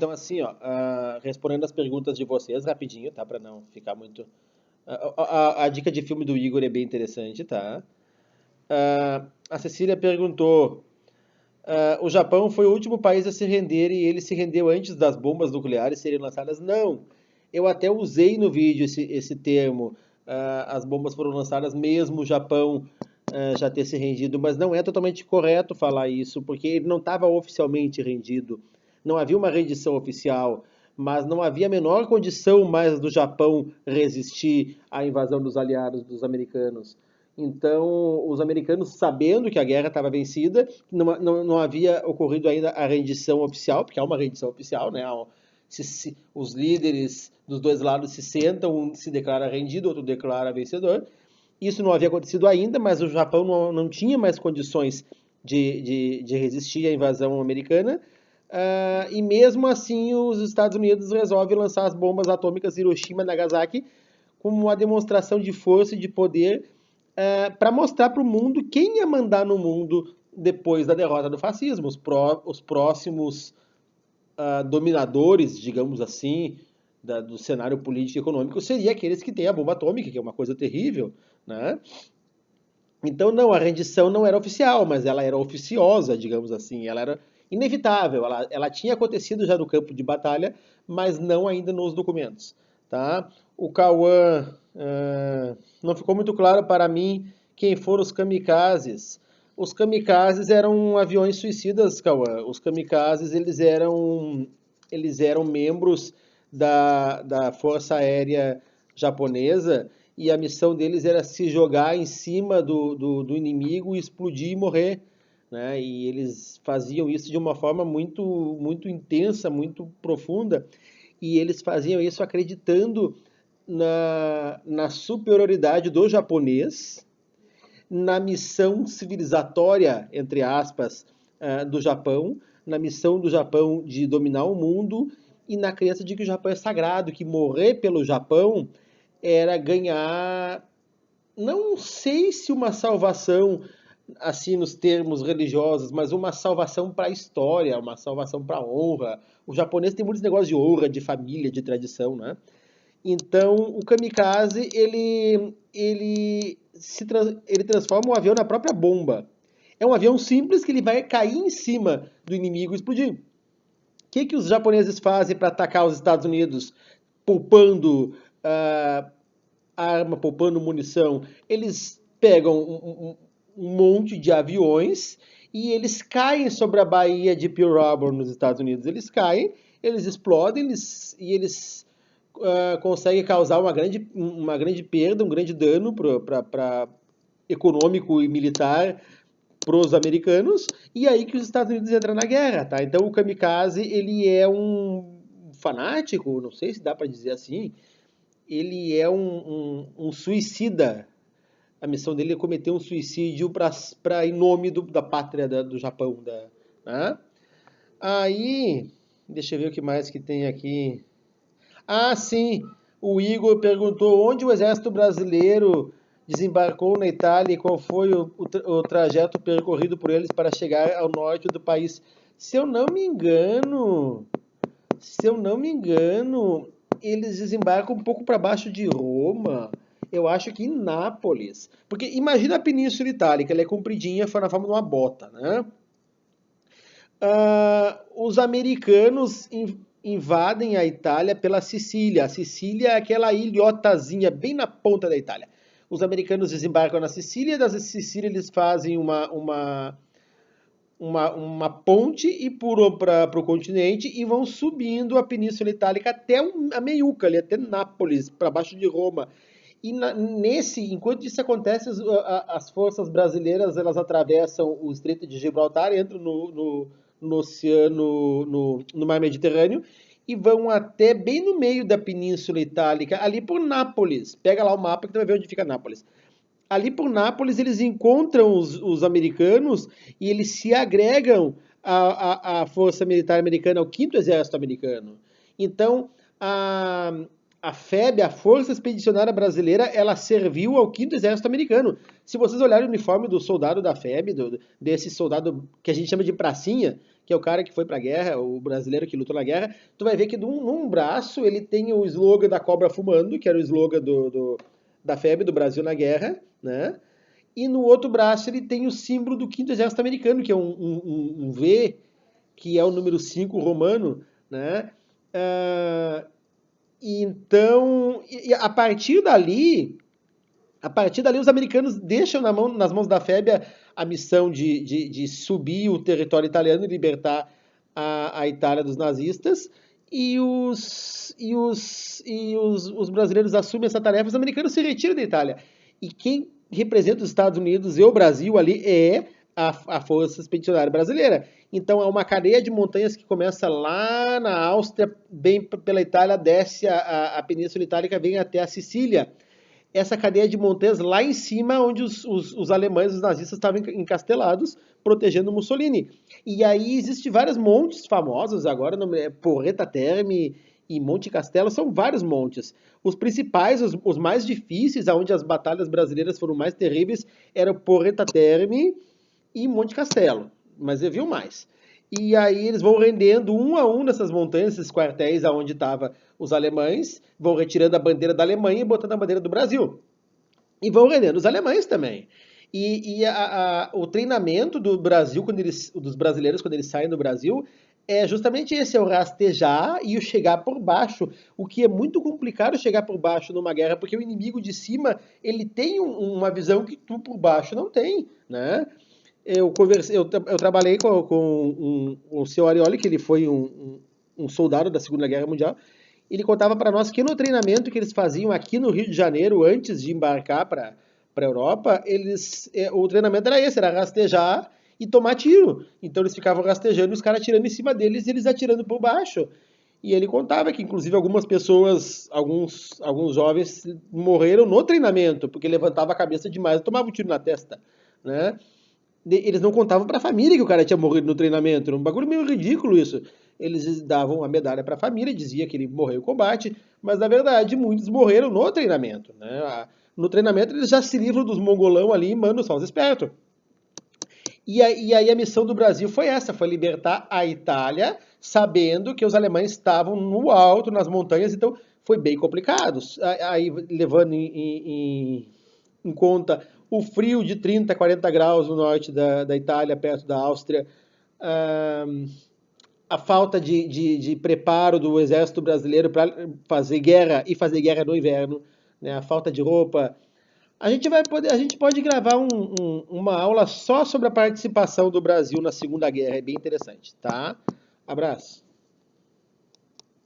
Então, assim, ó, respondendo as perguntas de vocês rapidinho, tá? Para não ficar muito. A dica de filme do Igor é bem interessante, tá? A Cecília perguntou: o Japão foi o último país a se render e ele se rendeu antes das bombas nucleares serem lançadas? Não. Eu até usei no vídeo esse termo. As bombas foram lançadas mesmo o Japão já ter se rendido, mas não é totalmente correto falar isso, porque ele não estava oficialmente rendido. Não havia uma rendição oficial, mas não havia a menor condição mais do Japão resistir à invasão dos aliados, dos americanos. Então, os americanos, sabendo que a guerra estava vencida, não havia ocorrido ainda a rendição oficial, porque há uma rendição oficial, né? Os líderes dos dois lados se sentam, um se declara rendido, outro declara vencedor. Isso não havia acontecido ainda, mas o Japão não tinha mais condições de resistir à invasão americana. E mesmo assim, os Estados Unidos resolvem lançar as bombas atômicas Hiroshima e Nagasaki como uma demonstração de força e de poder para mostrar para o mundo quem ia mandar no mundo depois da derrota do fascismo. Os próximos dominadores, digamos assim, do cenário político e econômico seriam aqueles que têm a bomba atômica, que é uma coisa terrível, né? Então, não, a rendição não era oficial, mas ela era oficiosa, digamos assim. Ela era inevitável, ela tinha acontecido já no campo de batalha, mas não ainda nos documentos. Tá? O Cauã, não ficou muito claro para mim quem foram os kamikazes. Os kamikazes eram aviões suicidas, Cauã. Os kamikazes, eles eram membros da Força Aérea Japonesa, e a missão deles era se jogar em cima do inimigo, explodir e morrer. Né? E eles faziam isso de uma forma muito, muito intensa, muito profunda, e eles faziam isso acreditando na superioridade do japonês, na missão civilizatória, entre aspas, do Japão, na missão do Japão de dominar o mundo, e na crença de que o Japão é sagrado, que morrer pelo Japão era ganhar, não sei se uma salvação, assim nos termos religiosos, mas uma salvação para a história, uma salvação para a honra. O japonês tem muitos negócios de honra, de família, de tradição, né? Então, o kamikaze, ele transforma o avião na própria bomba. É um avião simples que ele vai cair em cima do inimigo e explodir. O que os japoneses fazem para atacar os Estados Unidos, poupando arma, poupando munição? Eles pegam um monte de aviões e eles caem sobre a Baía de Pearl Harbor nos Estados Unidos. Eles caem, eles explodem e eles conseguem causar uma grande perda, um grande dano econômico e militar para os americanos, e aí que os Estados Unidos entram na guerra, tá? Então o kamikaze, ele é um fanático, não sei se dá para dizer assim, ele é um suicida. A missão dele é cometer um suicídio em nome da pátria do Japão, né? Aí, deixa eu ver o que mais que tem aqui. Sim, o Igor perguntou onde o exército brasileiro desembarcou na Itália e qual foi o trajeto percorrido por eles para chegar ao norte do país. Se eu não me engano, eles desembarcam um pouco para baixo de Roma. Eu acho que em Nápoles. Porque imagina a Península Itálica, ela é compridinha, foi na forma de uma bota, né? Os americanos invadem a Itália pela Sicília. A Sicília é aquela ilhotazinha bem na ponta da Itália. Os americanos desembarcam na Sicília, da Sicília eles fazem uma ponte e para o continente e vão subindo a Península Itálica até a meiuca, ali, até Nápoles, para baixo de Roma. E enquanto isso acontece, as forças brasileiras elas atravessam o Estreito de Gibraltar, entram no oceano, no mar Mediterrâneo, e vão até bem no meio da Península Itálica, ali por Nápoles. Pega lá o mapa que tu vai ver onde fica Nápoles. Ali por Nápoles eles encontram os americanos e eles se agregam à força militar americana, ao 5º Exército Americano. Então, a FEB, a Força Expedicionária Brasileira, ela serviu ao 5º Exército Americano. Se vocês olharem o uniforme do soldado da FEB, desse soldado que a gente chama de pracinha, que é o cara que foi pra guerra, o brasileiro que lutou na guerra, tu vai ver que num braço ele tem o slogan da cobra fumando, que era o slogan da FEB, do Brasil na guerra, né? E no outro braço ele tem o símbolo do 5º Exército Americano, que é um V, que é o número 5 romano, né? Então, a partir dali os americanos deixam nas mãos da FEB a missão de subir o território italiano e libertar a Itália dos nazistas, e os brasileiros assumem essa tarefa, os americanos se retiram da Itália. E quem representa os Estados Unidos e o Brasil ali é a Força Expedicionária Brasileira. Então é uma cadeia de montanhas que começa lá na Áustria, bem pela Itália, desce a Península Itálica, vem até a Sicília. Essa cadeia de montanhas lá em cima, onde os alemães, os nazistas, estavam encastelados, protegendo Mussolini. E aí existem vários montes famosos agora, Porretta Terme e Monte Castelo, são vários montes. Os principais, os mais difíceis, onde as batalhas brasileiras foram mais terríveis, eram Porretta Terme e Monte Castelo, mas viu mais. E aí eles vão rendendo um a um nessas montanhas, esses quartéis aonde estavam os alemães, vão retirando a bandeira da Alemanha e botando a bandeira do Brasil. E vão rendendo os alemães também. O treinamento do Brasil, dos brasileiros, quando eles saem do Brasil, é justamente esse, é o rastejar e o chegar por baixo, o que é muito complicado chegar por baixo numa guerra, porque o inimigo de cima, ele tem uma visão que tu por baixo não tem, né? Eu trabalhei com o seu Arioli, que ele foi um soldado da Segunda Guerra Mundial. Ele contava para nós que no treinamento que eles faziam aqui no Rio de Janeiro, antes de embarcar para a Europa, o treinamento era esse, era rastejar e tomar tiro. Então eles ficavam rastejando, os caras atirando em cima deles e eles atirando por baixo. E ele contava que, inclusive, algumas pessoas, alguns jovens morreram no treinamento, porque levantava a cabeça demais e tomava um tiro na testa, né? Eles não contavam para a família que o cara tinha morrido no treinamento. Era um bagulho meio ridículo isso. Eles davam a medalha para a família, dizia que ele morreu em combate, mas na verdade muitos morreram no treinamento, né? No treinamento eles já se livram dos mongolão ali e mandam só os espertos. E aí a missão do Brasil foi essa, foi libertar a Itália, sabendo que os alemães estavam no alto, nas montanhas, então foi bem complicado. Aí levando em conta o frio de 30, 40 graus no norte da Itália, perto da Áustria, a falta de preparo do exército brasileiro para fazer guerra e fazer guerra no inverno, né? A falta de roupa. A gente pode gravar uma aula só sobre a participação do Brasil na Segunda Guerra, é bem interessante, tá? Abraço.